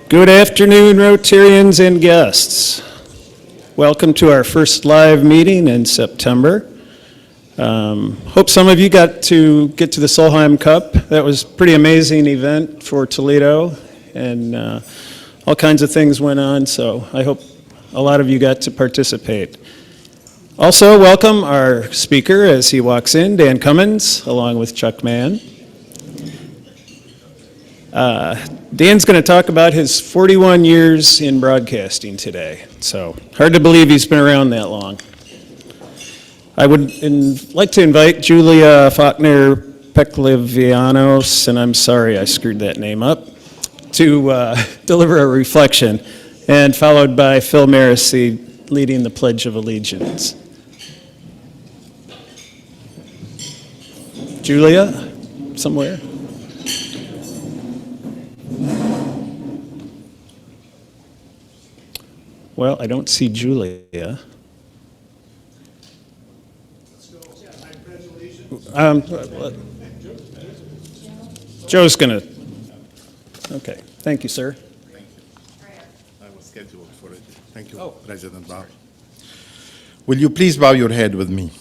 Good afternoon, Rotarians and guests. Welcome to our first live meeting in September. Hope some of you got to get to the Solheim Cup. That was a pretty amazing event for Toledo, and all kinds of things went on, so I hope a lot of you got to participate. Also, welcome our speaker as he walks in, Dan Cummins, along with Chuck Mann. Dan's going to talk about his 41 years in broadcasting today, so hard to believe he's been around that long. I would like to invite Julia Faulkner-Peklivianos, and I'm sorry I screwed that name up, to deliver a reflection, and followed by Phil Marissy leading the Pledge of Allegiance. Julia, somewhere? Well, I don't see Julia. Joe's going to. Okay. Thank you, sir. Thank you. I was scheduled for it. Thank you, President Bob. Will you please bow your head with me?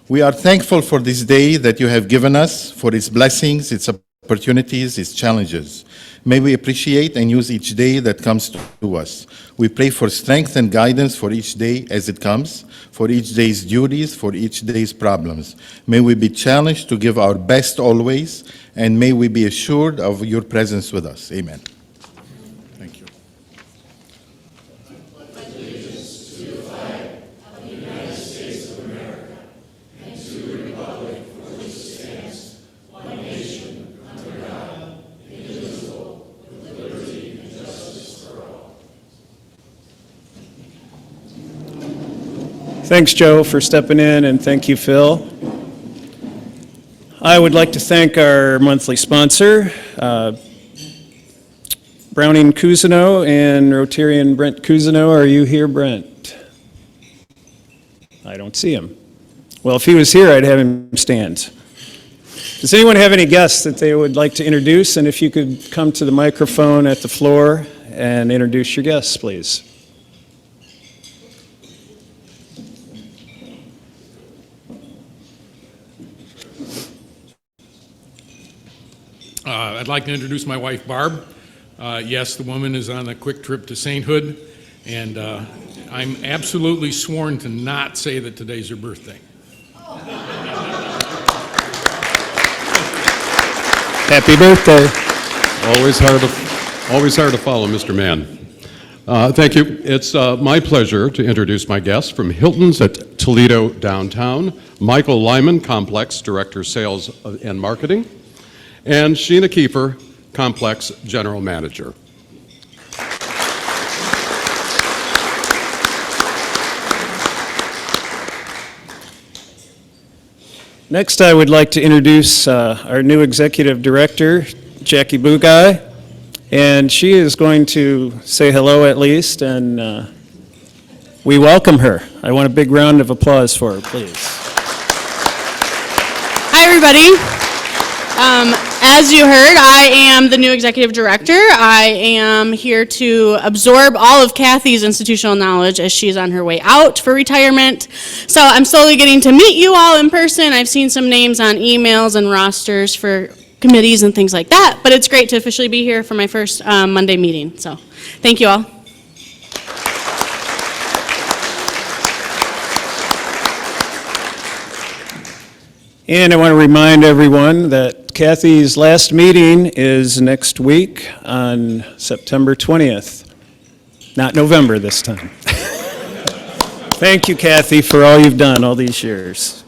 We are thankful for this day that you have given us, for its blessings, its opportunities, its challenges. May we appreciate and use each day that comes to us. We pray for strength and guidance for each day as it comes, for each day's duties, for each day's problems. May we be challenged to give our best always, and may we be assured of your presence with us. Amen. Thank you. Thanks, Joe, for stepping in, and thank you, Phil. I would like to thank our monthly sponsor, Browning Cousineau and Rotarian Brent Cousineau. Are you here, Brent? I don't see him. Well, if he was here, I'd have him stand. Does anyone have any guests that they would like to introduce? And if you could come to the microphone at the floor and introduce your guests, please. I'd like to introduce my wife, Barb. Yes, the woman is on a quick trip to sainthood, and I'm absolutely sworn to not say that today's her birthday. Happy birthday. Always hard to follow, Mr. Mann. Thank you. It's my pleasure to introduce my guest from Hilton's at Toledo Downtown, Michael Lyman, Complex Director, Sales and Marketing, and Sheena Kiefer, Complex General Manager. Next, I would like to introduce our new Executive Director, Jackie Bugaj, and she is going to say hello at least, and we welcome her. I want a big round of applause for her, please. Hi, everybody. As you heard, I am the new executive director. I am here to absorb all of Kathy's institutional knowledge as she's on her way out for retirement. So I'm slowly getting to meet you all in person. I've seen some names on emails and rosters for committees and things like that, but it's great to officially be here for my first Monday meeting. So thank you all. And I want to remind everyone that Kathy's last meeting is next week on September 20th. Not November this time. Thank you, Kathy, for all you've done all these years.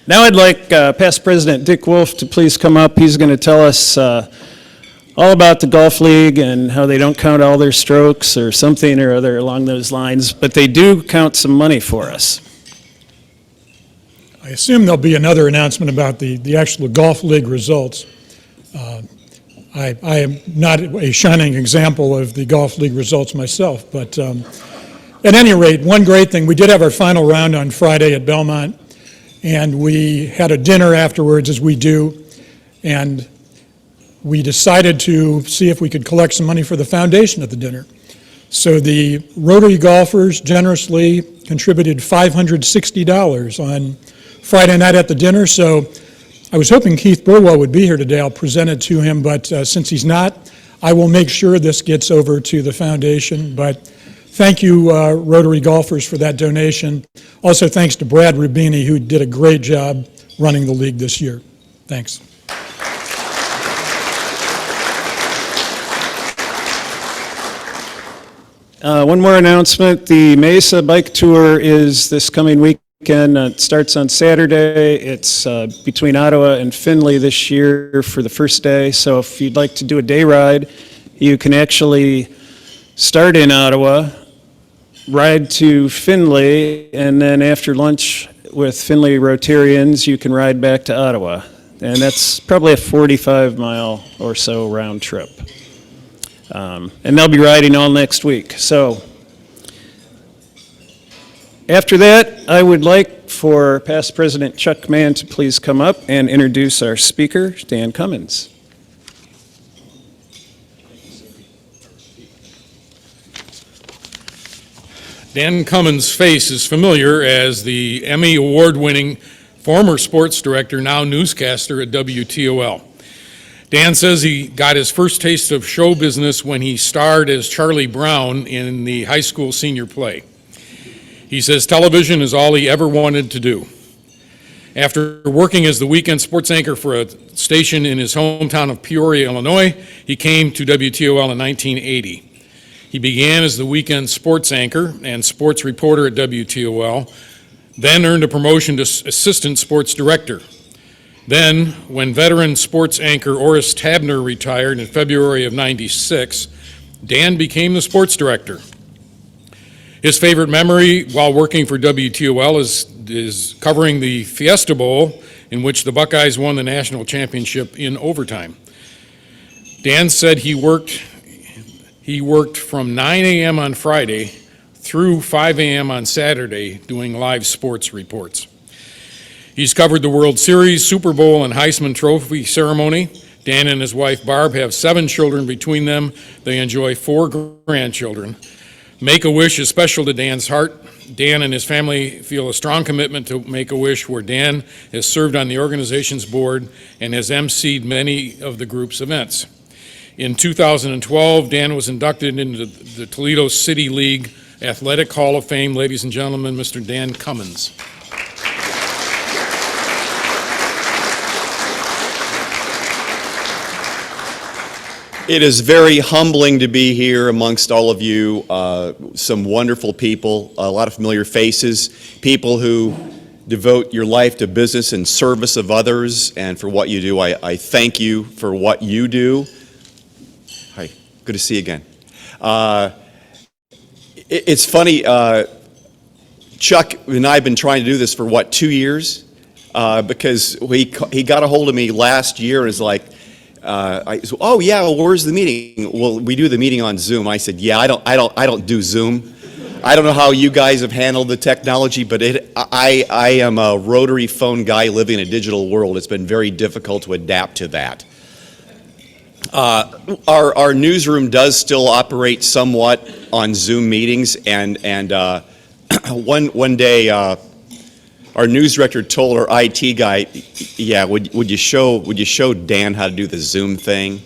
Now I'd like past President Dick Wolf to please come up. He's going to tell us all about the Golf League and how they don't count all their strokes or something or other along those lines, but they do count some money for us. I assume there'll be another announcement about the actual Golf League results. I am not a shining example of the Golf League results myself, but at any rate, one great thing, we did have our final round on Friday at Belmont, and we had a dinner afterwards, as we do, and we decided to see if we could collect some money for the foundation at the dinner. So the Rotary golfers generously contributed $560 on Friday night at the dinner. So I was hoping Keith Burwell would be here today. I'll present it to him, but since he's not, I will make sure this gets over to the foundation. But thank you, Rotary golfers, for that donation. Also, thanks to Brad Rubini, who did a great job running the league this year. Thanks. One more announcement. The Mesa Bike Tour is this coming weekend. It starts on Saturday. It's between Ottawa and Findlay this year for the first day. So if you'd like to do a day ride, you can actually start in Ottawa, ride to Findlay, and then after lunch with Findlay Rotarians, you can ride back to Ottawa. And that's probably a 45-mile or so round trip. And they'll be riding all next week. So after that, I would like for past President Chuck Mann to please come up and introduce our speaker, Dan Cummins. Dan Cummins' face is familiar as the Emmy Award-winning former sports director, now newscaster at WTOL. Dan says he got his first taste of show business when he starred as Charlie Brown in the high school senior play. He says television is all he ever wanted to do. After working as the weekend sports anchor for a station in his hometown of Peoria, Illinois, he came to WTOL in 1980. He began as the weekend sports anchor and sports reporter at WTOL, then earned a promotion to assistant sports director. Then, when veteran sports anchor Orris Tabner retired in February of '96, Dan became the sports director. His favorite memory while working for WTOL is covering the Fiesta Bowl, in which the Buckeyes won the national championship in overtime. Dan said he worked from 9 a.m. on Friday through 5 a.m. on Saturday doing live sports reports. He's covered the World Series, Super Bowl, and Heisman Trophy ceremony. Dan and his wife Barb have 7 children between them. They enjoy 4 grandchildren. Make-A-Wish is special to Dan's heart. Dan and his family feel a strong commitment to Make-A-Wish, where Dan has served on the organization's board and has emceed many of the group's events. In 2012, Dan was inducted into the Toledo City League Athletic Hall of Fame. Ladies and gentlemen, Mr. Dan Cummins. It is very humbling to be here amongst all of you, some wonderful people, a lot of familiar faces, people who devote your life to business and service of others and for what you do. I thank you for what you do. Hi, good to see you again. It's funny, Chuck and I have been trying to do this for 2 years? Because he got a hold of me last year and is like, oh yeah, well, where's the meeting? Well, we do the meeting on Zoom. I said, yeah, I don't do Zoom. I don't know how you guys have handled the technology, but I am a rotary phone guy living in a digital world. It's been very difficult to adapt to that. Our newsroom does still operate somewhat on Zoom meetings, and one day our news director told our IT guy, yeah, would you show Dan how to do the Zoom thing?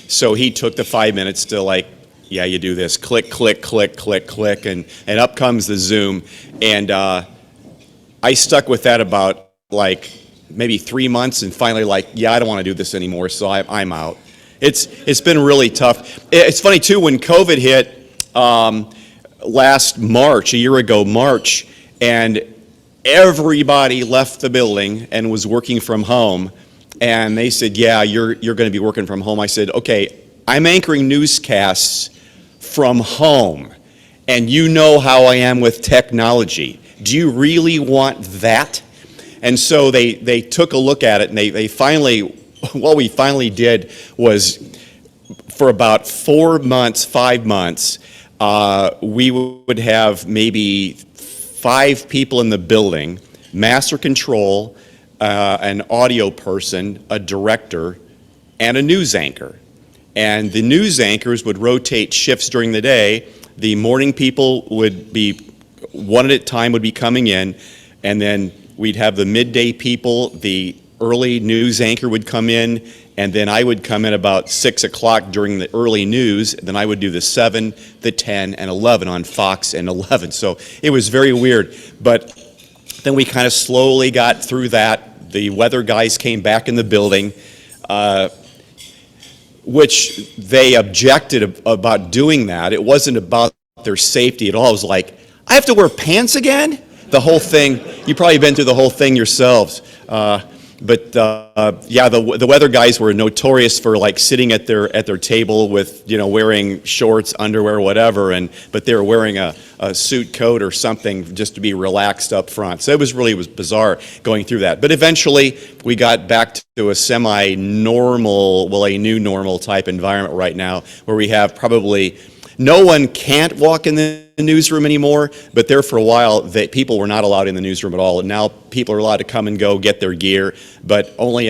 So he took the 5 minutes to yeah, you do this, click, click, click, click, click, and up comes the Zoom. And I stuck with that about maybe 3 months, and finally yeah, I don't want to do this anymore, so I'm out. It's been really tough. It's funny too, when COVID hit last March, a year ago March, and everybody left the building and was working from home, and they said, yeah, you're going to be working from home. I said, okay, I'm anchoring newscasts from home, and you know how I am with technology. Do you really want that? And so they took a look at it, and they finally, what we finally did was, for about 4 months, 5 months, we would have maybe 5 people in the building, master control, an audio person, a director, and a news anchor. And the news anchors would rotate shifts during the day. The morning people would be, one at a time would be coming in, and then we'd have the midday people, the early news anchor would come in, and then I would come in about 6 o'clock during the early news. Then I would do the 7, the 10, and 11 on Fox and 11. So it was very weird. But then we kind of slowly got through that. The weather guys came back in the building, which they objected about doing that. It wasn't about their safety at all. It was like, I have to wear pants again? The whole thing. You've probably been through the whole thing yourselves. Yeah, the weather guys were notorious for like sitting at their table with, you know, wearing shorts, underwear, whatever, but they were wearing a suit coat or something just to be relaxed up front. So it was bizarre going through that. But eventually we got back to a semi-normal, well, a new normal type environment right now, where we have probably no one can't walk in the newsroom anymore, but there for a while, people were not allowed in the newsroom at all. And now people are allowed to come and go, get their gear, but only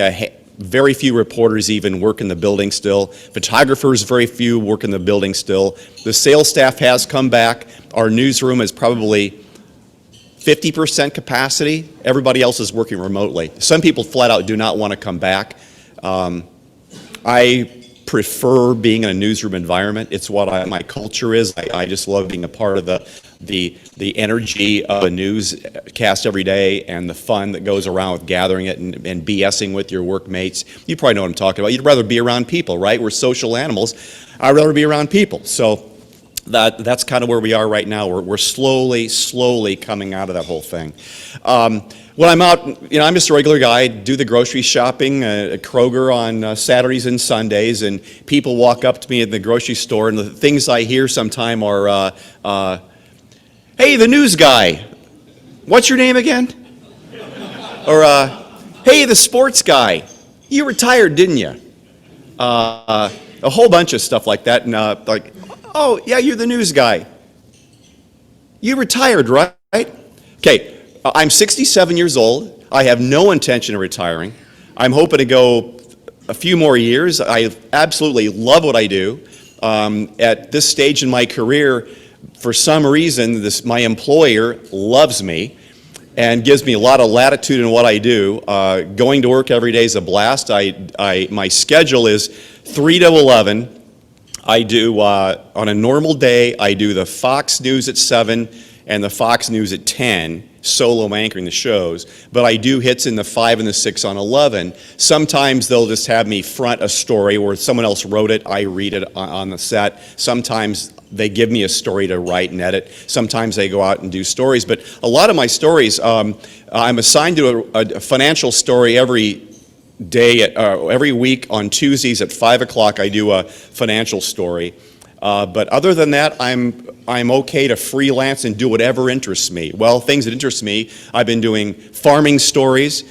very few reporters even work in the building still. Photographers, very few work in the building still. The sales staff has come back. Our newsroom is probably 50% capacity. Everybody else is working remotely. Some people flat out do not want to come back. I prefer being in a newsroom environment. It's what my culture is. I just love being a part of the energy of a newscast every day and the fun that goes around with gathering it and BSing with your workmates. You probably know what I'm talking about. You'd rather be around people, right? We're social animals. I'd rather be around people. So that's kind of where we are right now. We're slowly coming out of that whole thing. When I'm out, you know, I'm just a regular guy. I do the grocery shopping at Kroger on Saturdays and Sundays, and people walk up to me at the grocery store, and the things I hear sometime are, hey, the news guy, what's your name again? Or, hey, the sports guy, you retired, didn't you? A whole bunch of stuff like that, and like, oh, yeah, you're the news guy. You retired, right? Okay. I'm 67 years old. I have no intention of retiring. I'm hoping to go a few more years. I absolutely love what I do. At this stage in my career, for some reason, my employer loves me and gives me a lot of latitude in what I do. Going to work every day is a blast. My schedule is 3 to 11. I do, on a normal day, I do the Fox News at 7 and the Fox News at 10. Solo anchoring the shows, but I do hits in the 5 and the 6 on 11. Sometimes they'll just have me front a story where someone else wrote it, I read it on the set. Sometimes they give me a story to write and edit. Sometimes they go out and do stories, but a lot of my stories, I'm assigned to a financial story every day, every week on Tuesdays at 5 o'clock I do a financial story. But other than that, I'm okay to freelance and do whatever interests me. Well, things that interest me, I've been doing farming stories.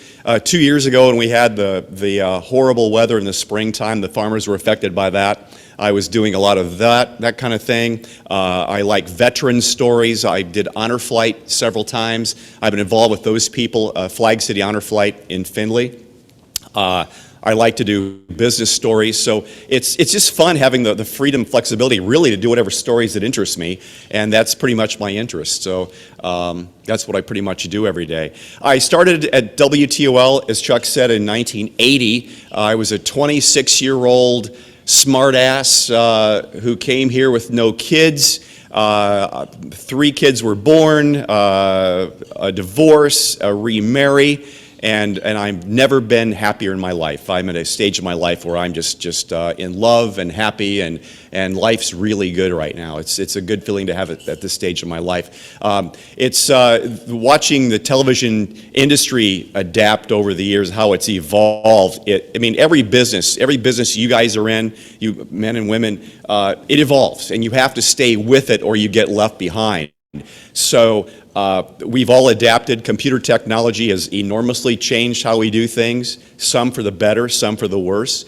2 years ago when we had the horrible weather in the springtime, the farmers were affected by that. I was doing a lot of that kind of thing. I like veteran stories. I did Honor Flight several times. I've been involved with those people, Flag City Honor Flight in Findlay. I like to do business stories, so it's just fun having the freedom, flexibility, really to do whatever stories that interest me, and that's pretty much my interest. So that's what I pretty much do every day. I started at WTOL, as Chuck said, in 1980. I was a 26-year-old smartass who came here with no kids. 3 kids were born, a divorce, a remarry. And I've never been happier in my life. I'm at a stage of my life where I'm just in love and happy, and life's really good right now. It's a good feeling to have it at this stage of my life. It's watching the television industry adapt over the years, how it's evolved. I mean, every business you guys are in, you men and women, it evolves, and you have to stay with it or you get left behind. So we've all adapted. Computer technology has enormously changed how we do things, some for the better, some for the worse.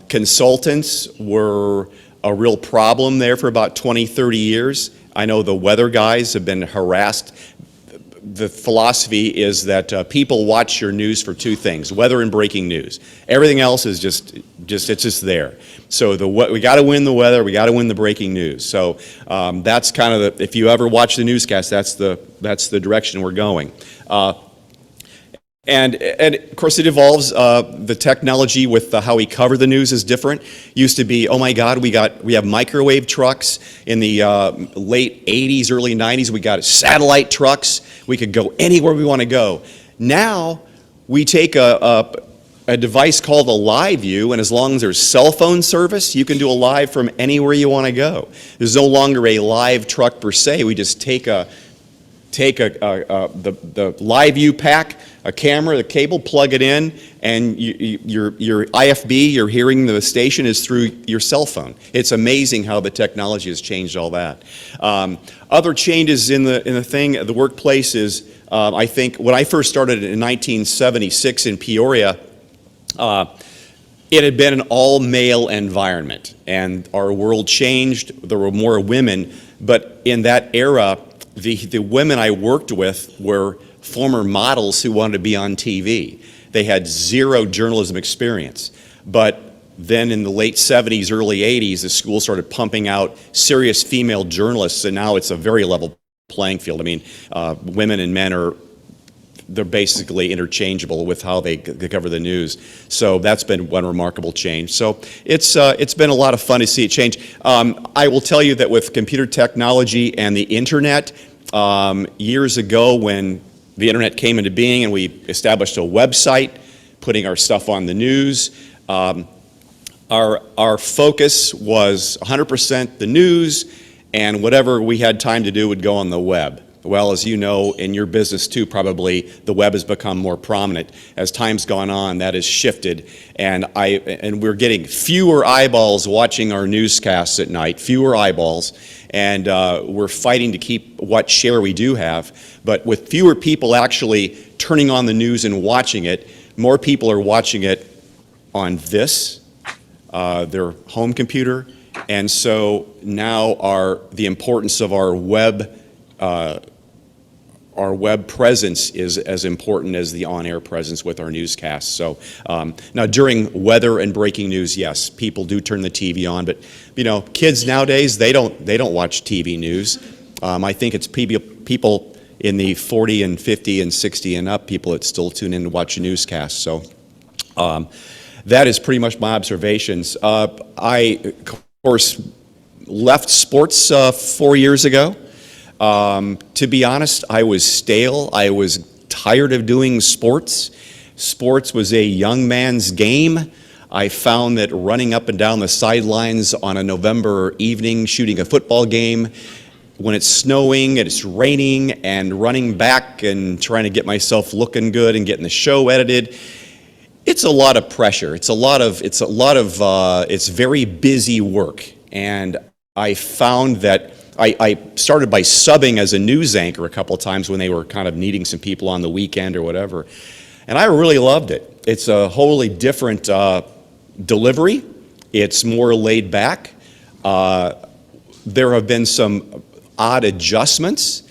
Consultants were a real problem there for about 20, 30 years. I know the weather guys have been harassed the philosophy is that people watch your news for two things: weather and breaking news. Everything else is just it's just there. So we got to win the weather, we got to win the breaking news. So that's kind of if you ever watch the newscast, that's the direction we're going. And of course it evolves. The technology with how we cover the news is different. Used to be, oh my God, we have microwave trucks. In the late 80s, early 90s, we got satellite trucks. We could go anywhere we want to go. Now we take a device called a live view, and as long as there's cell phone service, you can do a live from anywhere you want to go. There's no longer a live truck per se. We just take the live view pack, a camera, the cable, plug it in, and your IFB, you're hearing the station is through your cell phone. It's amazing how the technology has changed all that. Other changes in the workplace is, I think, when I first started in 1976 in Peoria, it had been an all-male environment, and our world changed. There were more women, but in that era, the women I worked with were former models who wanted to be on TV. They had zero journalism experience. But then in the late 70s, early 80s, the school started pumping out serious female journalists, and now it's a very level playing field. I mean, women and men they're basically interchangeable with how they cover the news. So that's been one remarkable change. So it's been a lot of fun to see it change. I will tell you that with computer technology and the internet, years ago when the internet came into being and we established a website, putting our stuff on the news, our focus was 100% the news, and whatever we had time to do would go on the web. Well, as you know, in your business too, probably the web has become more prominent. As time's gone on, that has shifted, and we're getting fewer eyeballs watching our newscasts at night, fewer eyeballs, and we're fighting to keep what share we do have. But with fewer people actually turning on the news and watching it, more people are watching it on their home computer, and so now the importance of our web presence is as important as the on-air presence with our newscasts. So now during weather and breaking news, yes, people do turn the TV on, but you know, kids nowadays, they don't watch TV news. I think it's people in the 40 and 50 and 60 and up, people that still tune in to watch a newscast. So that is pretty much my observations. I, of course, left sports 4 years ago. To be honest, I was stale. I was tired of doing sports. Sports was a young man's game. I found that running up and down the sidelines on a November evening, shooting a football game, when it's snowing and it's raining, and running back and trying to get myself looking good and getting the show edited, it's a lot of pressure. It's very busy work. And I found that I started by subbing as a news anchor a couple of times when they were kind of needing some people on the weekend or whatever. And I really loved it. It's a wholly different delivery. It's more laid back. There have been some odd adjustments.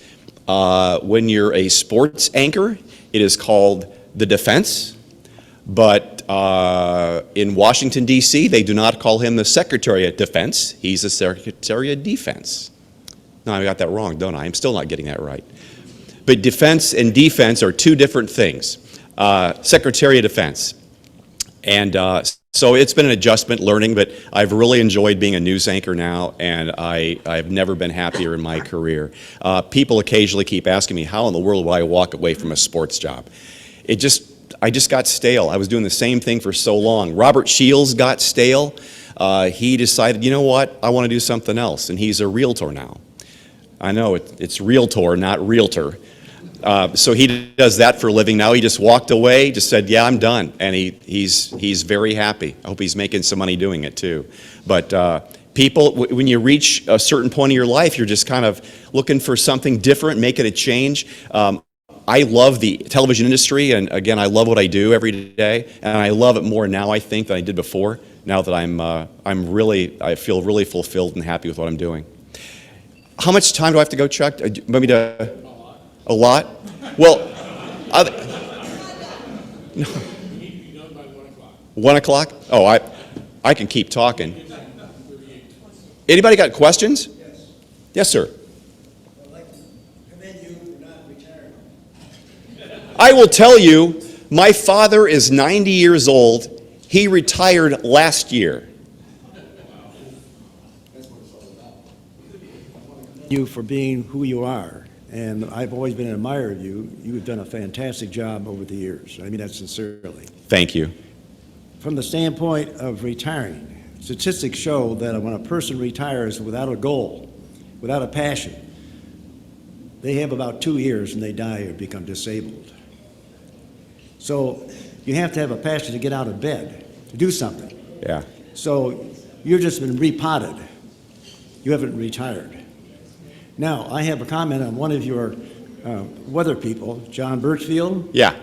When you're a sports anchor, it is called the defense. But in Washington, D.C., they do not call him the Secretary of Defense. He's the Secretary of Defense. No, I got that wrong, don't I? I'm still not getting that right. But defense and defense are two different things. Secretary of Defense. And so it's been an adjustment learning, but I've really enjoyed being a news anchor now, and I've never been happier in my career. People occasionally keep asking me, how in the world will I walk away from a sports job? I just got stale. I was doing the same thing for so long. Robert Shields got stale. He decided, you know what, I want to do something else, and he's a realtor now. I know, it's realtor, not realtor. So he does that for a living now. He just walked away, just said, yeah, I'm done. And he's very happy. I hope he's making some money doing it too. But people, when you reach a certain point in your life, you're just kind of looking for something different, making a change. I love the television industry, and again, I love what I do every day, and I love it more now, I think, than I did before, now that I feel really fulfilled and happy with what I'm doing. How much time do I have to go, Chuck? Maybe a lot? Well, no. 1 o'clock? Oh, I can keep talking. Anybody got questions? Yes, sir. I will tell you, my father is 90 years old. He retired last year. You for being who you are, and I've always been an admirer of you. You've done a fantastic job over the years. I mean that sincerely. Thank you. From the standpoint of retiring, statistics show that when a person retires without a goal, without a passion, they have about 2 years and they die or become disabled. So you have to have a passion to get out of bed, to do something. Yeah. So you've just been repotted. You haven't retired. Now, I have a comment on one of your weather people, John Birchfield. Yeah.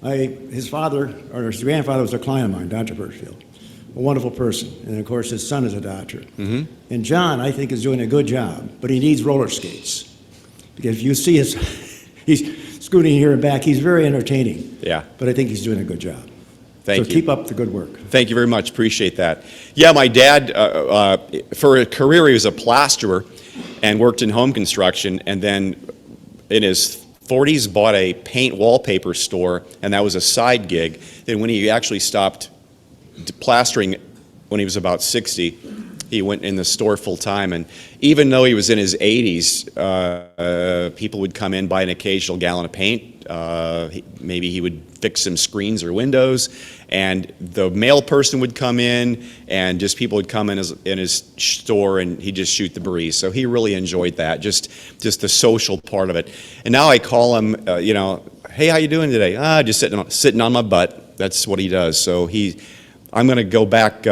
His father, or his grandfather was a client of mine, Dr. Birchfield, a wonderful person. And of course, his son is a doctor. Mm-hmm. And John, I think, is doing a good job, but he needs roller skates. Because if you see he's scooting here and back, he's very entertaining. Yeah. But I think he's doing a good job. Thank so you. Keep up the good work. Thank you very much. Appreciate that. Yeah, my dad, for a career, he was a plasterer and worked in home construction, and then in his 40s bought a paint wallpaper store, and that was a side gig. Then when he actually stopped plastering when he was about 60, he went in the store full time. And even though he was in his 80s, people would come in, buy an occasional gallon of paint. Maybe he would fix some screens or windows, and the mail person would come in, and just people would come in his store, and he'd just shoot the breeze. So he really enjoyed that, just the social part of it. And now I call him, hey, how you doing today? Just sitting on my butt. That's what he does. So I'm going to go back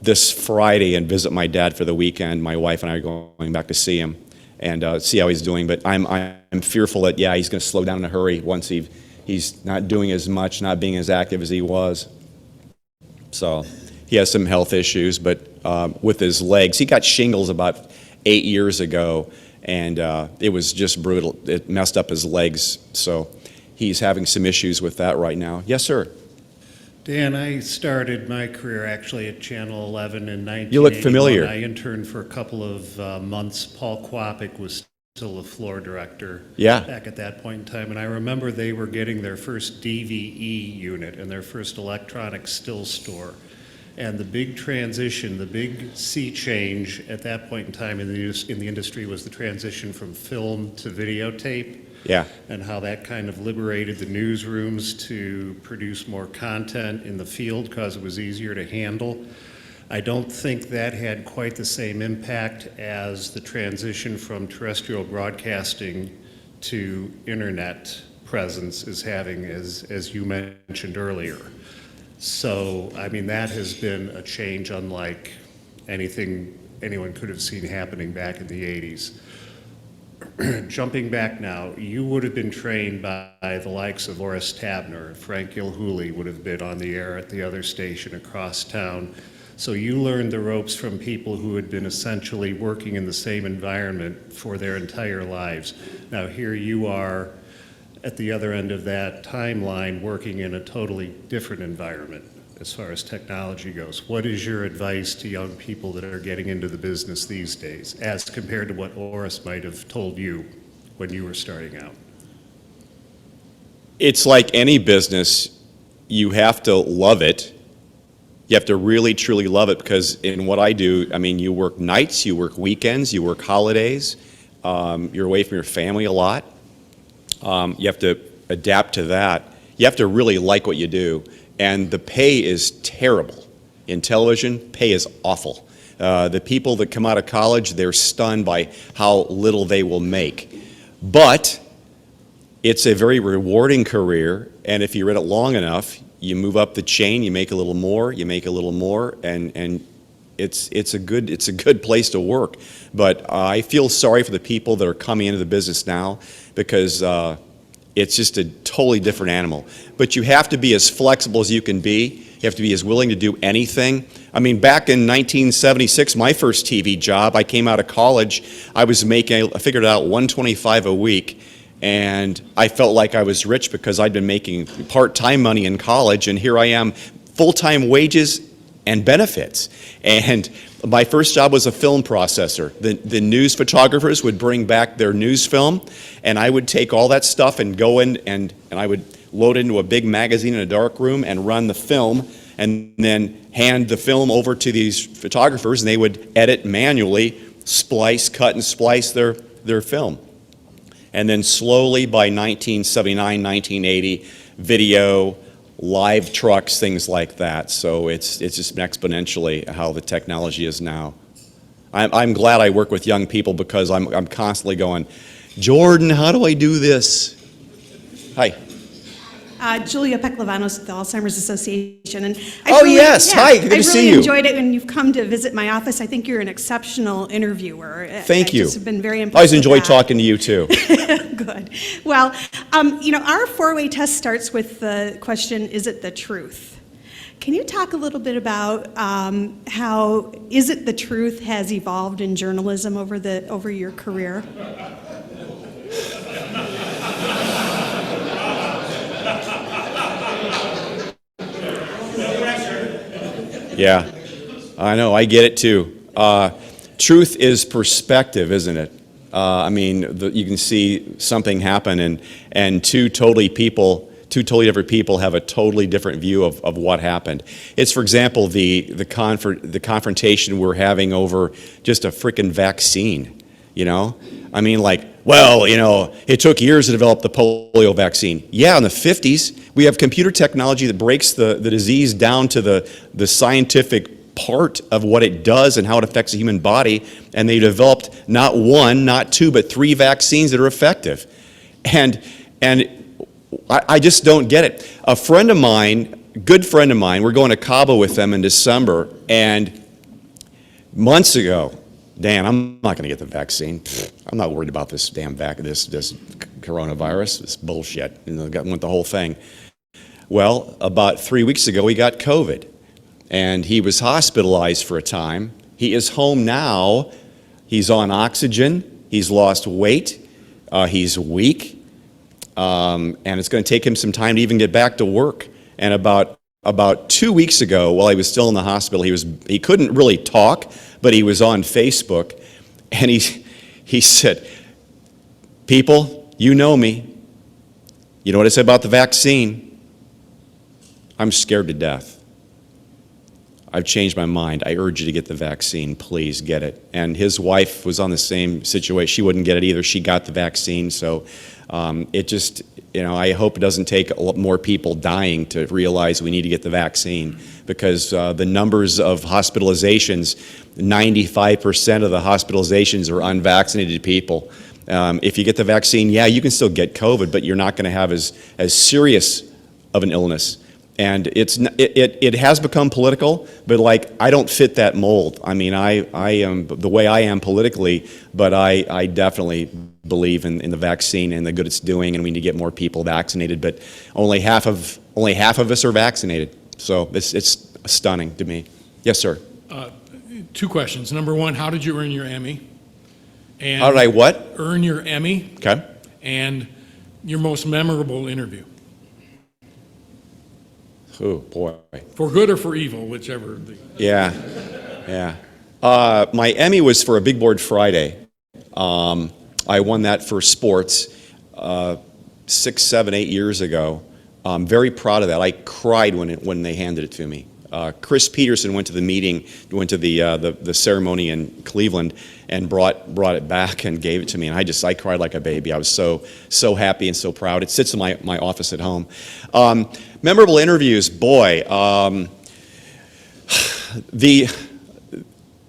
this Friday and visit my dad for the weekend. My wife and I are going back to see him and see how he's doing. But I'm fearful that, he's going to slow down in a hurry once he's not doing as much, not being as active as he was. So he has some health issues, but with his legs, he got shingles about 8 years ago, and it was just brutal. It messed up his legs, so he's having some issues with that right now. Yes, sir. Dan, I started my career actually at Channel 11 in 1981. You look familiar. I interned for a couple of months. Paul Kwapik was still the floor director back at that point in time. And I remember they were getting their first DVE unit and their first electronic still store. And the big transition, the big sea change at that point in time in the industry was the transition from film to videotape. Yeah. And how that kind of liberated the newsrooms to produce more content in the field because it was easier to handle. I don't think that had quite the same impact as the transition from terrestrial broadcasting to internet presence is having, as you mentioned earlier. So, I mean, that has been a change unlike anything anyone could have seen happening back in the 80s. Jumping back now, you would have been trained by the likes of Orris Tabner. Frank Gilhooly would have been on the air at the other station across town. So you learned the ropes from people who had been essentially working in the same environment for their entire lives. Now here you are at the other end of that timeline working in a totally different environment as far as technology goes. What is your advice to young people that are getting into the business these days as compared to what Orris might have told you when you were starting out? It's like any business, you have to love it. You have to really, truly love it, because in what I do, I mean, you work nights, you work weekends, you work holidays, you're away from your family a lot. You have to adapt to that. You have to really like what you do. And the pay is terrible. In television, pay is awful. The people that come out of college, they're stunned by how little they will make. But it's a very rewarding career, and if you're in it long enough, you move up the chain, you make a little more, you make a little more, and it's a good place to work. But I feel sorry for the people that are coming into the business now, because it's just a totally different animal. But you have to be as flexible as you can be. You have to be as willing to do anything. I mean, back in 1976, my first TV job, I came out of college, I figured out $125 a week, And I felt like I was rich because I'd been making part-time money in college, and here I am, full-time wages and benefits. And my first job was a film processor. The news photographers would bring back their news film, and I would take all that stuff and go in and I would load it into a big magazine in a dark room and run the film, and then hand the film over to these photographers, and they would edit manually, splice, cut and splice their film. And then slowly by 1979, 1980, video, live trucks, things like that. So it's just exponentially how the technology is now. I'm glad I work with young people because I'm constantly going, Jordan, how do I do this? Hi. Julia Peclavanos with the Alzheimer's Association. And Yes. Hi, good to see you. I really enjoyed it when you've come to visit my office. I think you're an exceptional interviewer. Thank you. I just have been very impressed. I always enjoy with that. talking to you too. Good. Well, our four-way test starts with the question, is it the truth? Can you talk a little bit about how Is It the Truth has evolved in journalism over your career? Yeah, I know, I get it too. Truth is perspective, isn't it? You can see something happen and two totally different people have a totally different view of what happened. It's, for example, the confrontation we're having over just a frickin' vaccine, you know? It took years to develop the polio vaccine. Yeah, in the 50s, we have computer technology that breaks the disease down to the scientific part of what it does and how it affects the human body, and they developed not one, not two, but 3 vaccines that are effective. And I just don't get it. A friend of mine, good friend of mine, we're going to Cabo with them in December, and months ago, Dan, I'm not going to get the vaccine. I'm not worried about this damn this coronavirus, this bullshit. Went the whole thing. Well, about 3 weeks ago, he got COVID, and he was hospitalized for a time. He is home now. He's on oxygen. He's lost weight. He's weak, and it's going to take him some time to even get back to work. And about 2 weeks ago, while he was still in the hospital, he couldn't really talk, but he was on Facebook, and he said, "People, you know me. You know what I said about the vaccine? I'm scared to death. I've changed my mind. I urge you to get the vaccine. Please get it." And his wife was on the same situation. She wouldn't get it either. She got the vaccine, so it just, I hope it doesn't take a lot more people dying to realize we need to get the vaccine, because the numbers of hospitalizations, 95% of the hospitalizations are unvaccinated people. If you get the vaccine, yeah, you can still get COVID, but you're not going to have as serious of an illness. And it has become political, but I don't fit that mold. I am the way I am politically, but I definitely believe in the vaccine and the good it's doing, and we need to get more people vaccinated. But only half of us are vaccinated, so it's stunning to me. Yes, sir. 2 questions. Number 1, how did you earn your Emmy? And How did I what? earn your Emmy? Okay. And your most memorable interview, Oh boy. for good or for evil, whichever. Yeah. My Emmy was for a Big Board Friday. I won that for sports 6, 7, 8 years ago. I'm very proud of that. I cried when they handed it to me. Chris Peterson went to the meeting, went to the ceremony in Cleveland, and brought it back and gave it to me. And I cried like a baby. I was so happy and so proud. It sits in my office at home. Memorable interviews, boy.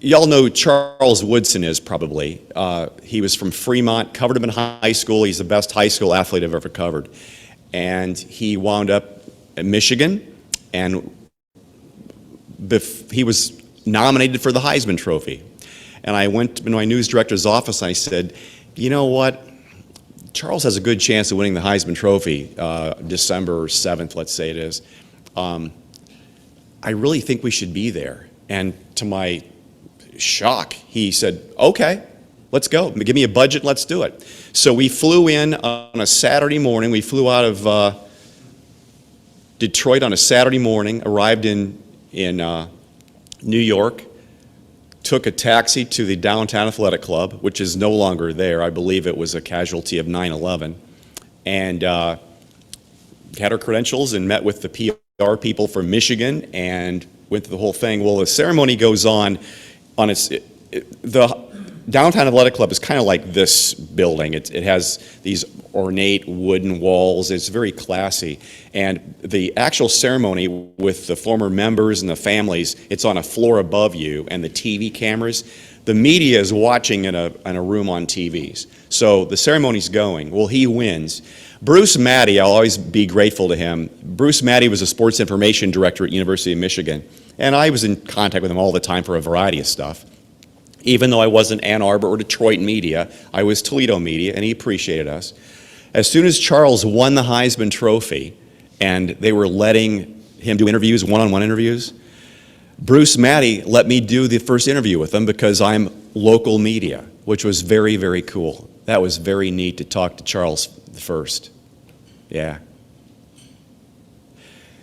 Y'all know Charles Woodson is probably. He was from Fremont, covered him in high school. He's the best high school athlete I've ever covered. And he wound up in Michigan, and he was nominated for the Heisman Trophy. And I went to my news director's office and I said, you know what? Charles has a good chance of winning the Heisman Trophy, December 7th, let's say it is. I really think we should be there. And to my shock, he said, okay. Let's go. Give me a budget, let's do it. So we flew in on a Saturday morning. We flew out of Detroit on a Saturday morning, arrived in New York, took a taxi to the Downtown Athletic Club, which is no longer there. I believe it was a casualty of 9/11. And had our credentials and met with the PR people from Michigan and went through the whole thing. Well, the ceremony goes on the Downtown Athletic Club is kind of like this building. It has these ornate wooden walls. It's very classy. And the actual ceremony with the former members and the families, it's on a floor above you, and the TV cameras. The media is watching in a room on TVs. So the ceremony's going. Well, he wins. Bruce Maddie, I'll always be grateful to him. Bruce Maddie was a sports information director at University of Michigan. And I was in contact with him all the time for a variety of stuff. Even though I wasn't Ann Arbor or Detroit media, I was Toledo media, and he appreciated us. As soon as Charles won the Heisman Trophy, and they were letting him do interviews, one-on-one interviews, Bruce Maddie let me do the first interview with him because I'm local media, which was very, very cool. That was very neat to talk to Charles first. Yeah.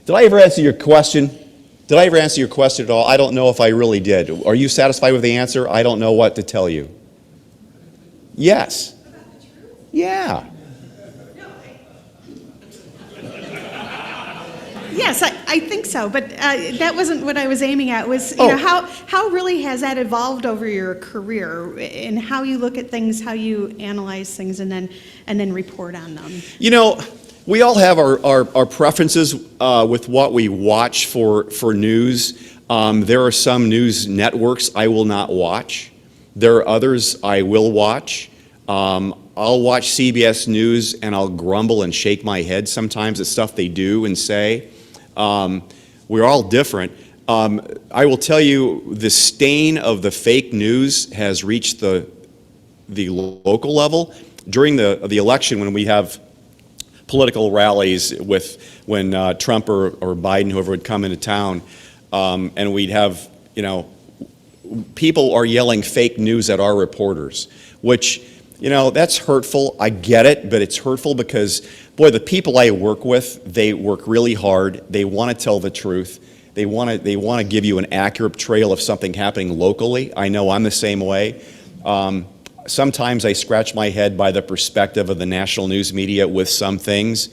Did I ever answer your question? Did I ever answer your question at all? I don't know if I really did. Are you satisfied with the answer? I don't know what to tell you. Yes. Yeah. Yes, I think so, but that wasn't what I was aiming at. Was you know, how really has that evolved over your career, and how you look at things, how you analyze things, and then report on them? You know, we all have our preferences with what we watch for news. There are some news networks I will not watch. There are others I will watch. I'll watch CBS News and I'll grumble and shake my head sometimes at stuff they do and say. We're all different. I will tell you, the stain of the fake news has reached the local level. During the election, when we have political rallies when Trump or Biden, whoever would come into town, and we'd have, you know, people are yelling fake news at our reporters, which, you know, that's hurtful. I get it, but it's hurtful because, boy, the people I work with, they work really hard. They want to tell the truth. They want to give you an accurate trail of something happening locally. I know I'm the same way. Sometimes I scratch my head by the perspective of the national news media with some things,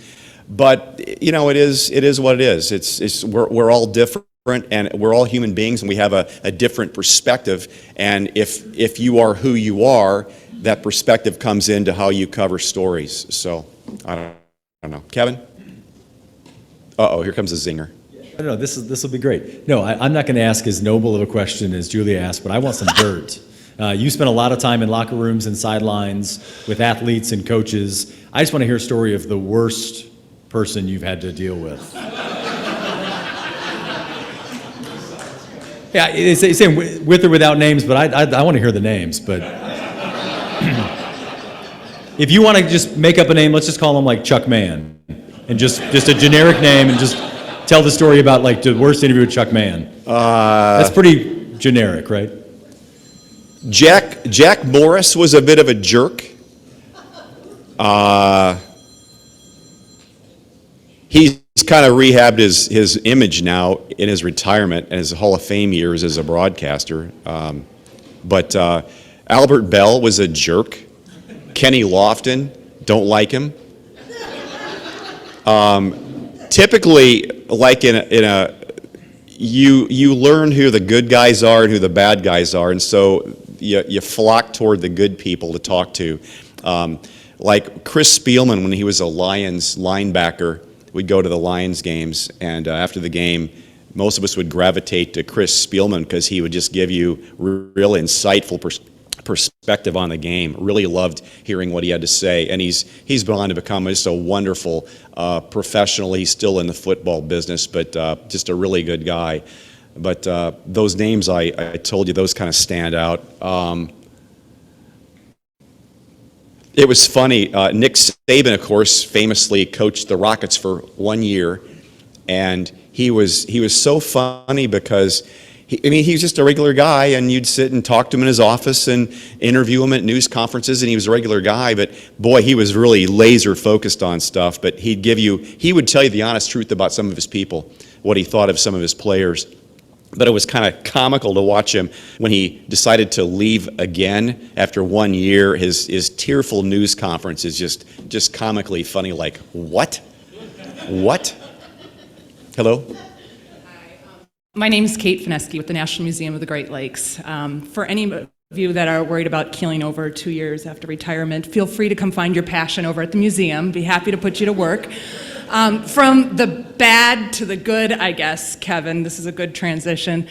but you know, it is what it is. We're all different, and we're all human beings, and we have a different perspective. And if you are who you are, that perspective comes into how you cover stories. So I don't know, Kevin. Here comes a zinger. No, this will be great. No, I'm not going to ask as noble of a question as Julia asked, but I want some dirt. You spent a lot of time in locker rooms and sidelines with athletes and coaches. I just want to hear a story of the worst person you've had to deal with. Yeah, they say with or without names, but I want to hear the names. But if you want to just make up a name, let's just call him like Chuck Mann, and just a generic name, and just tell the story about like the worst interview with Chuck Mann. That's pretty generic, right? Jack Morris was a bit of a jerk. He's kind of rehabbed his image now in his retirement and his Hall of Fame years as a broadcaster. But Albert Bell was a jerk. Kenny Lofton, don't like him. Typically, like you learn who the good guys are and who the bad guys are, and so you flock toward the good people to talk to. Like Chris Spielman, when he was a Lions linebacker, we'd go to the Lions games, and after the game, most of us would gravitate to Chris Spielman because he would just give you real insightful perspective on the game. Really loved hearing what he had to say, and he's gone on to become just a wonderful professional. He's still in the football business, but just a really good guy. But those names I told you, those kind of stand out. It was funny. Nick Saban, of course, famously coached the Rockets for 1 year, and he was so funny because he was just a regular guy, and you'd sit and talk to him in his office and interview him at news conferences, and he was a regular guy, but boy, he was really laser focused on stuff. But he would tell you the honest truth about some of his people, what he thought of some of his players. But it was kind of comical to watch him when he decided to leave again after 1 year. His tearful news conference is just comically funny, like, what? What? Hello? My name is Kate Fineski with the National Museum of the Great Lakes. For any of you that are worried about keeling over 2 years after retirement, feel free to come find your passion over at the museum. Be happy to put you to work. From the bad to the good, I guess, Kevin, this is a good transition.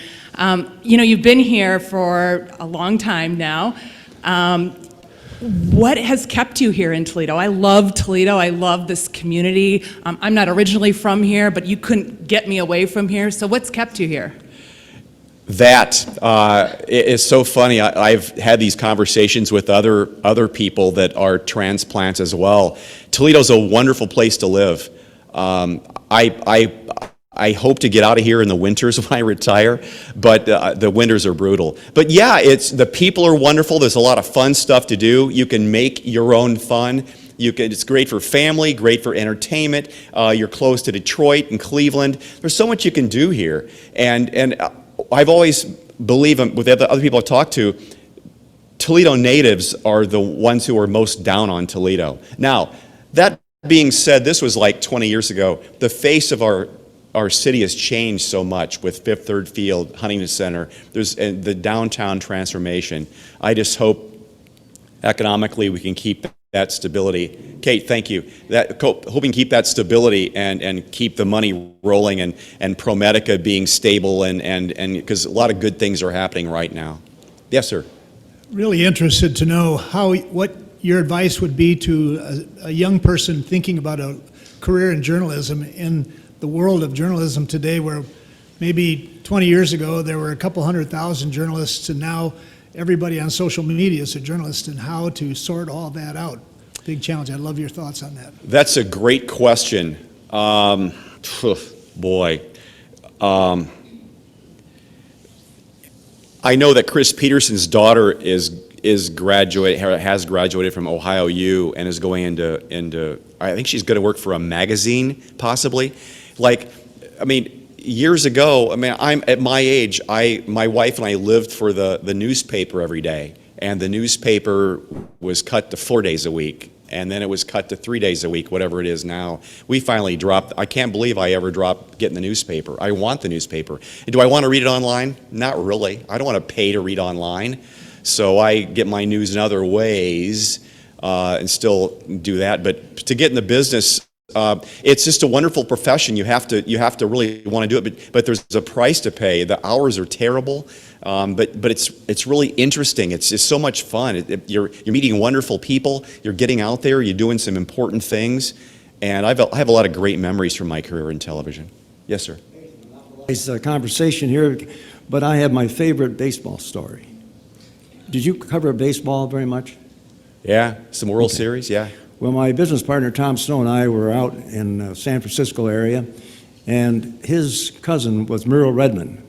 You've been here for a long time now. What has kept you here in Toledo? I love Toledo. I love this community. I'm not originally from here, but you couldn't get me away from here. So what's kept you here? That is so funny. I've had these conversations with other people that are transplants as well. Toledo's a wonderful place to live. I hope to get out of here in the winters when I retire, but the winters are brutal. But yeah, the people are wonderful. There's a lot of fun stuff to do. You can make your own fun. It's great for family, great for entertainment. You're close to Detroit and Cleveland. There's so much you can do here. And I've always believed, with other people I've talked to, Toledo natives are the ones who are most down on Toledo. Now, that being said, this was like 20 years ago. The face of our city has changed so much with Fifth Third Field, Huntington Center. There's the downtown transformation. I just hope economically we can keep that stability. Kate, thank you. Hoping to keep that stability and keep the money rolling and ProMedica being stable and because a lot of good things are happening right now. Yes, sir. Really interested to know what your advice would be to a young person thinking about a career in journalism in the world of journalism today, where maybe 20 years ago there were a couple 100,000 journalists, and now everybody on social media is a journalist, and how to sort all that out. Big challenge. I'd love your thoughts on that. That's a great question. Boy. I know that Chris Peterson's daughter has graduated from Ohio U and is going into I think she's going to work for a magazine, possibly. Years ago, I'm at my age, my wife and I lived for the newspaper every day, and the newspaper was cut to 4 days a week, and then it was cut to 3 days a week, whatever it is now. We finally dropped. I can't believe I ever dropped getting the newspaper. I want the newspaper. Do I want to read it online? Not really. I don't want to pay to read online. So I get my news in other ways and still do that. But to get in the business, it's just a wonderful profession. You have to really want to do it. But there's a price to pay. The hours are terrible, but it's really interesting. It's just so much fun. You're meeting wonderful people. You're getting out there. You're doing some important things. And I have a lot of great memories from my career in television. Yes, sir. It's a conversation here, but I have my favorite baseball story. Did you cover baseball very much? Yeah, some World Series, yeah. Well, my business partner, Tom Snow, and I were out in the San Francisco area, and his cousin was Merle Redmond,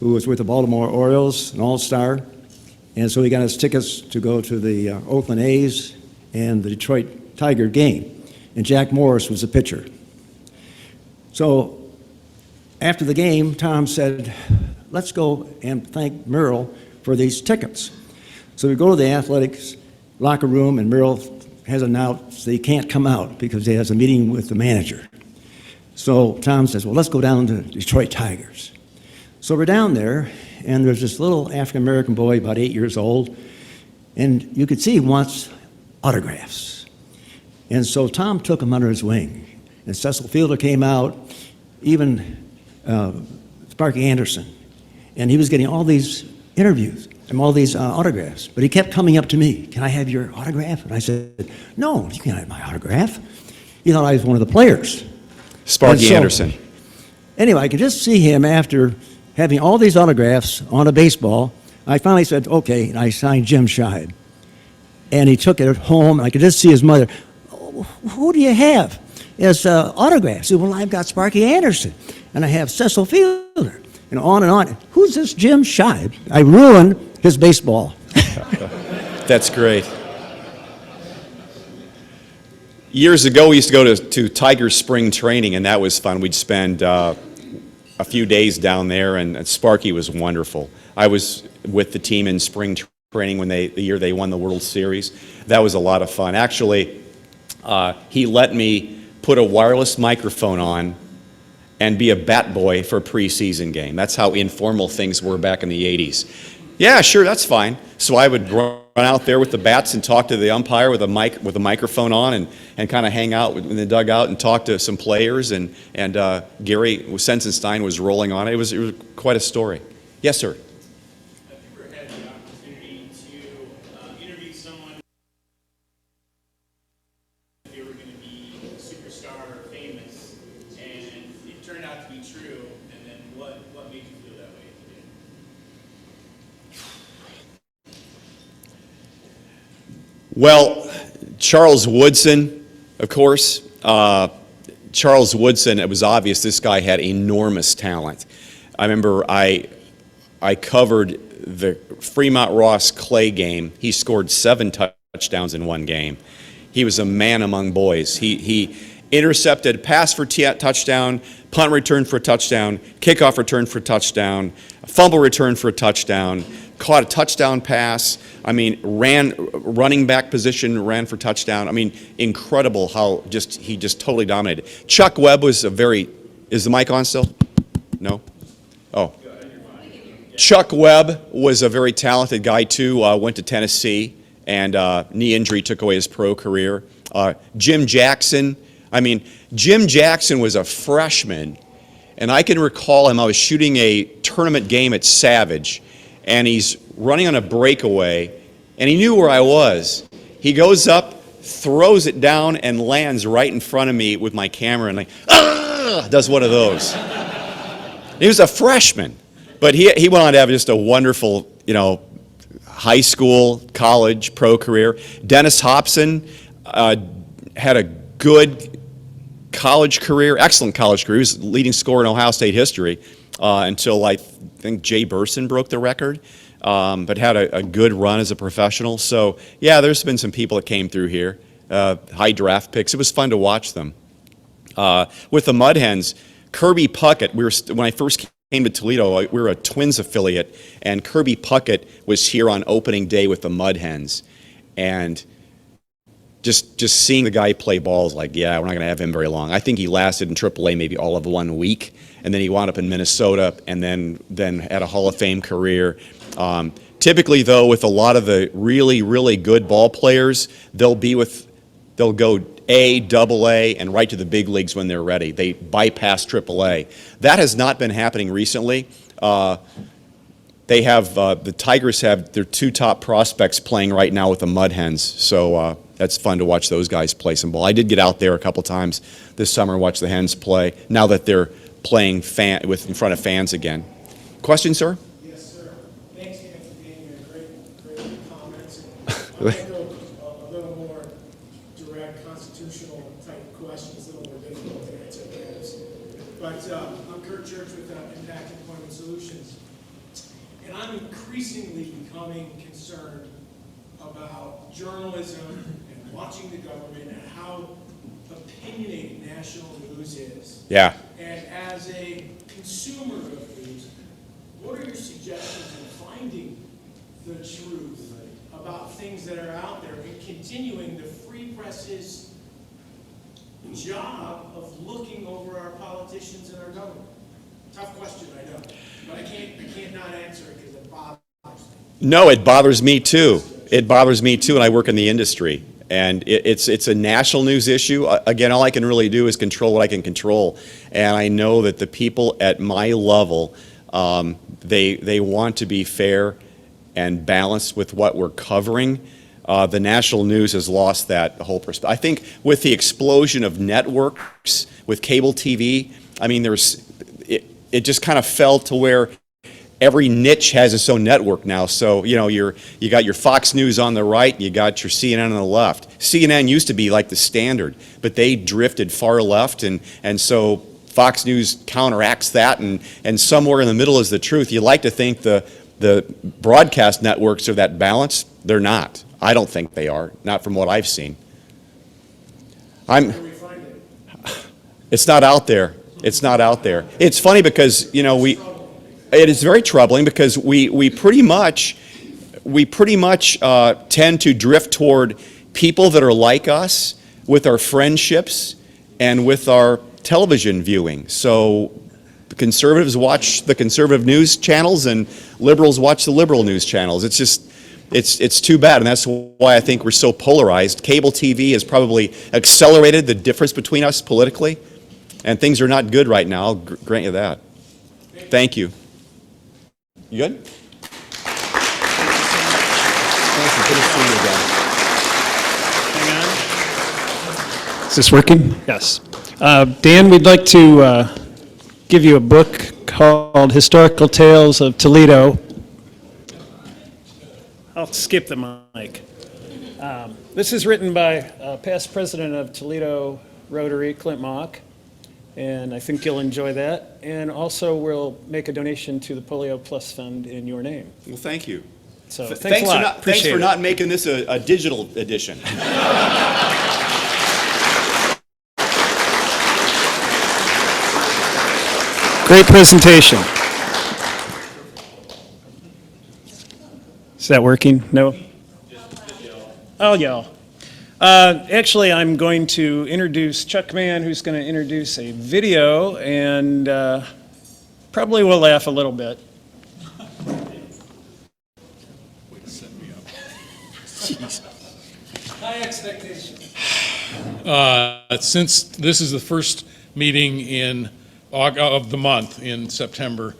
who was with the Baltimore Orioles, an all-star, and so he got us tickets to go to the Oakland A's and the Detroit Tiger game, and Jack Morris was the pitcher. So after the game, Tom said, let's go and thank Merle for these tickets. So we go to the athletics locker room, and Merle has announced that he can't come out because he has a meeting with the manager. So Tom says, well, let's go down to the Detroit Tigers. So we're down there, and there's this little African-American boy, about 8 years old, and you could see he wants autographs. And so Tom took him under his wing, and Cecil Fielder came out, even Sparky Anderson, and he was getting all these interviews and all these autographs, but he kept coming up to me. Can I have your autograph? And I said, no, you can't have my autograph. He thought I was one of the players. Sparky Anderson. Anyway, I could just see him after having all these autographs on a baseball. I finally said, okay, and I signed Jim Scheib. And he took it home, and I could just see his mother. Oh, who do you have as autographs? He said, well, I've got Sparky Anderson, and I have Cecil Fielder. and on and on. Who's this Jim Scheib? I ruined his baseball. That's great. Years ago, we used to go to Tiger spring training, and that was fun. We'd spend a few days down there, and Sparky was wonderful. I was with the team in spring training when the year they won the World Series. That was a lot of fun. Actually, he let me put a wireless microphone on and be a bat boy for a preseason game. That's how informal things were back in the 80s. Yeah, sure, that's fine. So I would run out there with the bats and talk to the umpire with a microphone on, and kind of hang out in the dugout and talk to some players. And Gary Sensenstein was rolling on it. It was quite a story. Yes, sir. Have you ever had the opportunity to interview someone if they were going to be a superstar or famous, and it turned out to be true, and then what made you feel that way at the end? Well, Charles Woodson, of course. Charles Woodson, it was obvious this guy had enormous talent. I remember I covered the Fremont Ross Clay game. He scored 7 touchdowns in one game. He was a man among boys. He intercepted, pass for touchdown, punt return for a touchdown, kickoff return for a touchdown, fumble return for a touchdown, caught a touchdown pass. I mean, running back position, ran for touchdown. I mean, incredible how he just totally dominated. Chuck Webb was is the mic on still? No? Oh. Chuck Webb was a very talented guy too, went to Tennessee, and knee injury took away his pro career. Jim Jackson was a freshman, and I can recall him, I was shooting a tournament game at Savage, and he's running on a breakaway, and he knew where I was. He goes up, throws it down, and lands right in front of me with my camera, and does one of those. He was a freshman, but he went on to have just a wonderful, high school, college, pro career. Dennis Hobson had a good college career, excellent college career. He was the leading scorer in Ohio State history until I think Jay Burson broke the record, but had a good run as a professional. So, yeah, there's been some people that came through here, high draft picks. It was fun to watch them. With the Mud Hens, Kirby Puckett, when I first came to Toledo, we were a Twins affiliate, and Kirby Puckett was here on opening day with the Mud Hens. And just seeing the guy play ball is like, yeah, we're not going to have him very long. I think he lasted in AAA maybe all of 1 week, and then he wound up in Minnesota, and then had a Hall of Fame career. Typically, though, with a lot of the really, really good ball players, they'll go A, AA, and right to the big leagues when they're ready. They bypass AAA. That has not been happening recently. The Tigers have their 2 top prospects playing right now with the Mud Hens, so that's fun to watch those guys play some ball. I did get out there a couple times this summer and watch the Hens play, now that they're playing in front of fans again. Question, sir? Yes, sir. Thanks again for being here. Great comments. I'll go a little more direct, constitutional type questions, a little more difficult to answer perhaps. But I'm Kurt Church with Impact Employment Solutions, and I'm increasingly becoming concerned about journalism and watching the government and how opinionated national news is. Yeah. And as a consumer of news, what are your suggestions in finding the truth about things that are out there and continuing the free press's job of looking over our politicians and our government? Tough question, I know, but I can't not answer it because it bothers me. No, it bothers me too. It bothers me too, and I work in the industry. And it's a national news issue. Again, all I can really do is control what I can control. And I know that the people at my level, they want to be fair and balanced with what we're covering. The national news has lost that whole perspective. I think with the explosion of networks, with cable TV, I mean, it just kind of fell to where every niche has its own network now. So, you got your Fox News on the right, and you got your CNN on the left. CNN used to be like the standard, but they drifted far left, and so Fox News counteracts that, and somewhere in the middle is the truth. You like to think the broadcast networks are that balanced. They're not. I don't think they are, not from what I've seen. It's not out there. It's not out there. It's funny because, you know, it is very troubling because we pretty much tend to drift toward people that are like us with our friendships and with our television viewing. So the conservatives watch the conservative news channels and liberals watch the liberal news channels. It's just, it's too bad, and that's why I think we're so polarized. Cable TV has probably accelerated the difference between us politically, and things are not good right now, I'll grant you that. Thank you. You good? Thank you. Good to see you again. Hang on. Is this working? Yes. Dan, we'd like to give you a book called Historical Tales of Toledo. I'll skip the mic. This is written by past president of Toledo Rotary, Clint Mock, and I think you'll enjoy that. And also, we'll make a donation to the Polio Plus Fund in your name. Well, thank you. So thanks a lot. Thanks for not making this a digital edition. Great presentation. Is that working? No? I'll yell. Actually, I'm going to introduce Chuck Mann, who's going to introduce a video, and probably will laugh a little bit. High expectations. Since this is the first meeting of the month in September,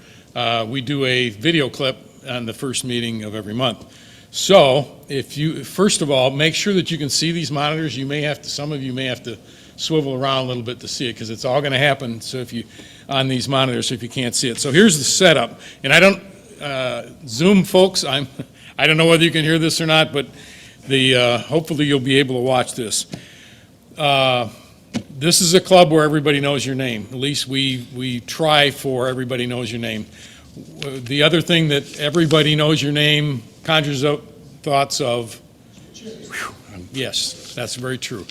we do a video clip on the first meeting of every month. So, if you, first of all, make sure that you can see these monitors. You may have to, some of you may have to swivel around a little bit to see it, because it's all going to happen. So if you, on these monitors, if you can't see it. So here's the setup. And I don't, Zoom folks, I don't know whether you can hear this or not, but hopefully you'll be able to watch this. This is a club where everybody knows your name. At least we try for everybody knows your name. The other thing that everybody knows your name conjures up thoughts of, yes, that's very true.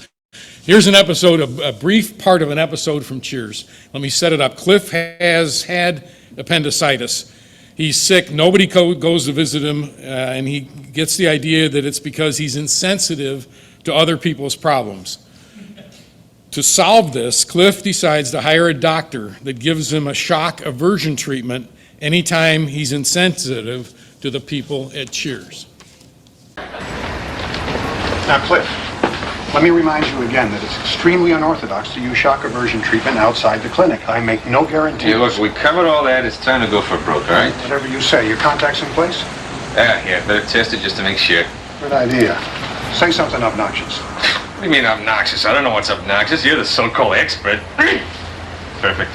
Here's an episode, a brief part of an episode from Cheers. Let me set it up. Cliff has had appendicitis. He's sick. Nobody goes to visit him, and he gets the idea that it's because he's insensitive to other people's problems. To solve this, Cliff decides to hire a doctor that gives him a shock aversion treatment anytime he's insensitive to the people at Cheers. Now, Cliff, let me remind you again that it's extremely unorthodox to use shock aversion treatment outside the clinic. I make no guarantees. Hey, look, we covered all that. It's time to go for broke, all right? Whatever you say. Your contacts in place? Yeah, better test it just to make sure. Good idea. Say something obnoxious. What do you mean obnoxious? I don't know what's obnoxious. You're the so-called expert. Perfect.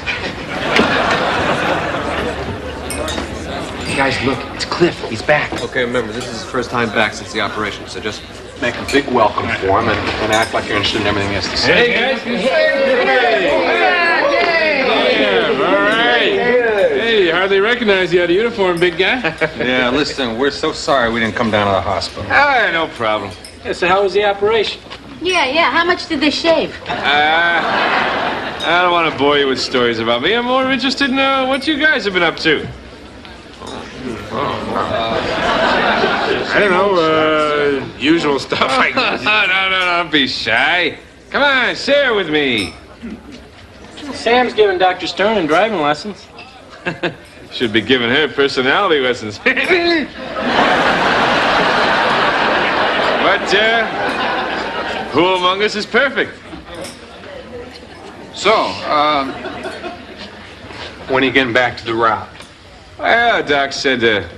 Guys, look, it's Cliff. He's back. Okay, remember, this is his first time back since the operation, so just make a big welcome for him and act like you're interested in everything he has to say. Hey, guys. Yeah, all right. Hey, you hardly recognize you out of uniform, big guy. Yeah, listen, we're so sorry we didn't come down to the hospital. Ah, no problem. Yeah, so how was the operation? Yeah. How much did they shave? I don't want to bore you with stories about me. I'm more interested in what you guys have been up to. I don't know, usual stuff, I guess. No, don't be shy. Come on, share with me. Sam's giving Dr. Stern driving lessons. Should be giving her personality lessons. But, who among us is perfect? So, when are you getting back to the route? Well, Doc said the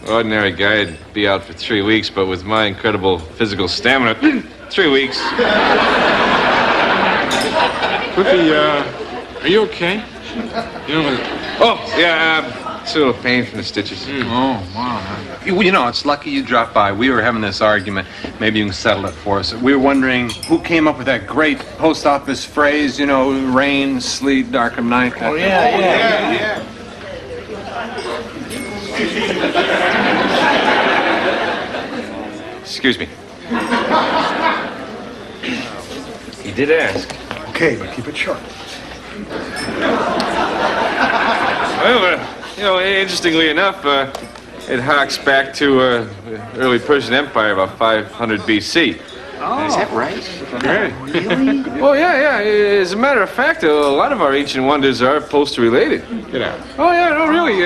ordinary guy would be out for 3 weeks, but with my incredible physical stamina, 3 weeks. Cliffy, are you okay? You know, It's a little pain from the stitches. Oh, wow. You know, it's lucky you dropped by. We were having this argument. Maybe you can settle it for us. We were wondering who came up with that great post office phrase, you know, rain, sleet, dark night. Oh, yeah. Excuse me. He did ask. Okay, but keep it short. Well, you know, interestingly enough, it harks back to early Persian Empire, about 500 BC. Oh. Is that right? Right. Really? Well, yeah. As a matter of fact, a lot of our ancient wonders are postal related. Get out. Oh, yeah, no, really.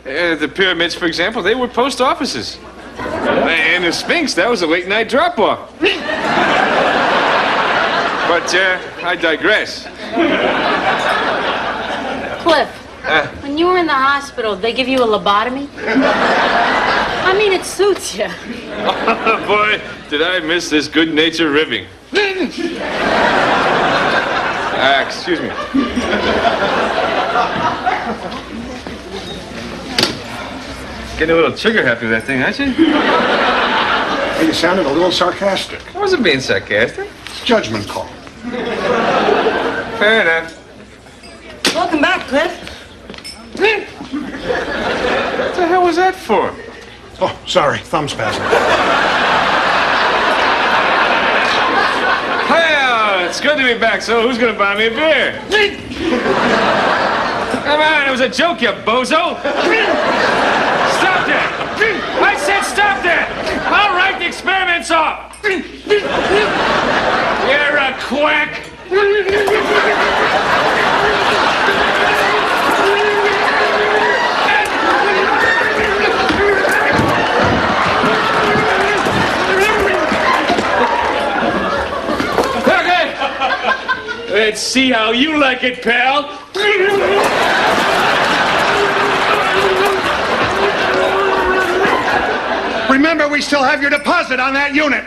The pyramids, for example, they were post offices. And the Sphinx, that was a late night drop-off. But I digress. Cliff, when you were in the hospital, they give you a lobotomy? I mean, it suits you. Oh, boy, did I miss this good-natured ribbing. Excuse me. Getting a little trigger-happy with that thing, aren't you? Hey, you sounded a little sarcastic. I wasn't being sarcastic. It's judgment call. Fair enough. Welcome back, Cliff. What the hell was that for? Oh, sorry, thumb spasm. Well, it's good to be back, so who's gonna buy me a beer? Come on, it was a joke, you bozo! Stop that! I said stop that! I'll write the experiments off! You're a quack! Let's see how you like it, pal. Remember, we still have your deposit on that unit.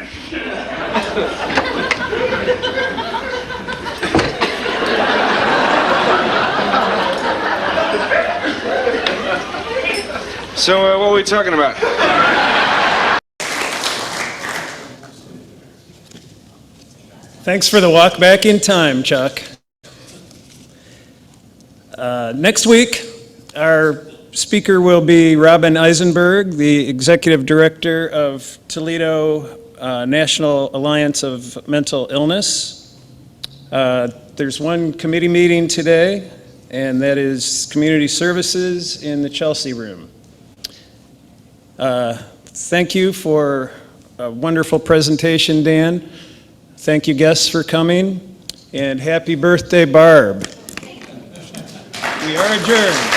So, what were we talking about? Thanks for the walk back in time, Chuck. Next week, our speaker will be Robin Eisenberg, the Executive Director of Toledo National Alliance of Mental Illness. There's one committee meeting today, and that is Community Services in the Chelsea Room. Thank you for a wonderful presentation, Dan. Thank you, guests, for coming, and happy birthday, Barb. We are adjourned.